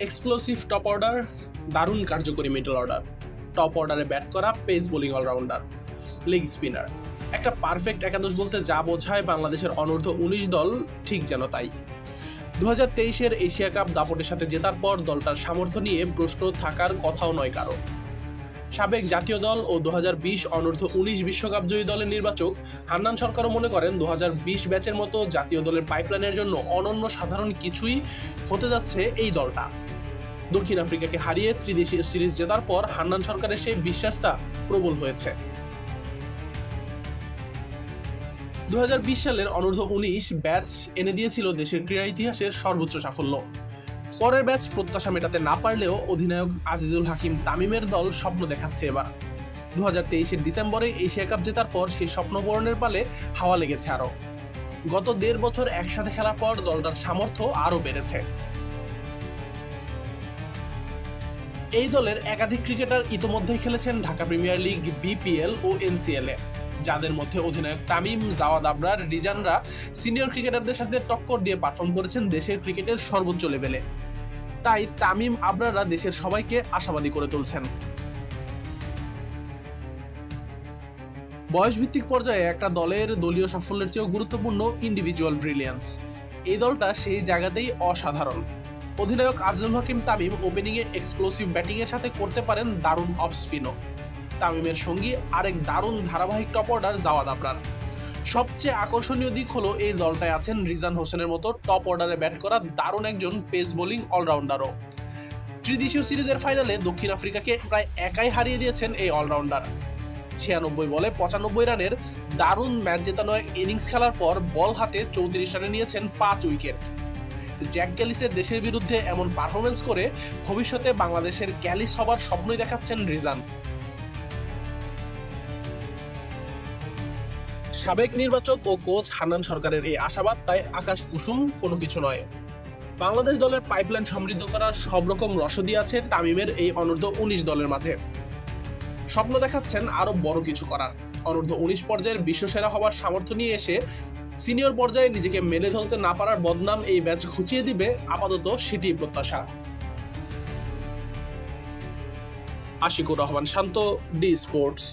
Explosive top order, দারুণ কার্যকরী middle order, top অর্ডারে ব্যাট করা pace bowling allrounder, leg spinner. একটা পারফেক্ট একাদশ বলতে যা বোঝায় বাংলাদেশের অনূর্ধ্ব ১৯ দল ঠিক যেন তাই। ২০২৩-এর এশিয়া কাপ দাপটের সাথে জেতার পর দলটার সামর্থ্য নিয়ে প্রশ্ন থাকার কথাও নয় কারো। সাবেক জাতীয় দল ও ২০২০ অনূর্ধ্ব ১৯ বিশ্বকাপ জয়ী দলের নির্বাচক হান্নান সরকারও মনে করেন ২০২০ ব্যাচের মতো জাতীয় দলের পাইপলাইনের জন্য অনন্য সাধারণ কিছুই হতে যাচ্ছে এই দলটা। দক্ষিণ আফ্রিকাকে হারিয়ে ত্রিদেশীয় সিরিজ জেতার পর হান্নান সরকারের সেই বিশ্বাসটা প্রবল হয়েছে। ২০২০ সালের অনূর্ধ্ব ১৯ ব্যাচ এনে দিয়েছিল দেশের ক্রীড়া ইতিহাসের সর্বোচ্চ সাফল্য। পরের ব্যাচ প্রত্যাশা মেটাতে না পারলেও অধিনায়ক আজিজুল হাকিম তামিমের দল স্বপ্ন দেখাচ্ছে এবার। ২০২৩-এর ডিসেম্বরে এশিয়া কাপ জেতার পর সেই স্বপ্ন পূরণের পালে হাওয়া লেগেছে আরও। গত ১.৫ বছর একসাথে খেলার পর দলটার সামর্থ্য আরও বেড়েছে। এই দলের একাধিক ক্রিকেটার ইতোমধ্যেই খেলেছেন ঢাকা প্রিমিয়ার লিগ, বিপিএল ও এনসিএল-এ, যাদের মধ্যে অধিনায়ক তামিম, জাওয়াদ আবরার, রিজানরা সিনিয়র ক্রিকেটারদের সাথে টক্কর দিয়ে পারফর্ম করেছেন দেশের ক্রিকেটের সর্বোচ্চ লেভেলে। তাই তামিম, আবরাররা দেশের সবাইকে আশাবাদী করে তুলছেন। বয়সভিত্তিক পর্যায়ে একটা দলের দলীয় সাফল্যের চেয়েও গুরুত্বপূর্ণ ইন্ডিভিজুয়াল ব্রিলিয়ান্স। এই দলটা সেই জায়গাতেই অসাধারণ। অধিনায়ক আজিজুল হাকিম তামিম ওপেনিংয়ে এক্সপ্লোসিভ ব্যাটিংয়ের সাথে করতে পারেন দারুণ অফ স্পিনও। তামিমের সঙ্গী আরেক দারুণ ধারাবাহিক টপ অর্ডার জাওয়াদ আবরার। সবচেয়ে আকর্ষণীয় দিক হলো এই দলটায় আছেন রিজান হোসেনের মতো টপ অর্ডারে ব্যাট করা দারুণ একজন পেস বোলিং অলরাউন্ডারও। ত্রিদেশীয় সিরিজের ফাইনালে দক্ষিণ আফ্রিকাকে প্রায় একাই হারিয়ে দিয়েছেন এই অলরাউন্ডার। ৯৬ বলে ৯৫ রানের দারুণ ম্যাচ জেতানো এক ইনিংস খেলার পর বল হাতে ৩৪ রানে নিয়েছেন ৫ উইকেট। জ্যাক ক্যালিসের দেশের বিরুদ্ধে এমন পারফরমেন্স করে ভবিষ্যতে বাংলাদেশের ক্যালিস হবার স্বপ্নই দেখাচ্ছেন রিজান। সাবেক নির্বাচক ও কোচ হান্নান সরকারের এই আশাবাদ তাই আকাশ কুসুম কোনো কিছু নয়। বাংলাদেশ দলের পাইপলাইন সমৃদ্ধ করার সব রকম রসদই আছে তামিমের এই অনূর্ধ্ব ১৯ দলের মাঝে। স্বপ্ন দেখাচ্ছেন আরো বড় কিছু করার। অনূর্ধ্ব ১৯ পর্যায়ের বিশ্বসেরা হবার সামর্থ্য নিয়ে এসে সিনিয়র পর্যায়ে নিজেকে মেলে ধরতে না পারার বদনাম এই ব্যাচ ঘুচিয়ে দিবে, আপাতত সেটি প্রত্যাশা। আশিকুর রহমান শান্ত, ডি স্পোর্টস।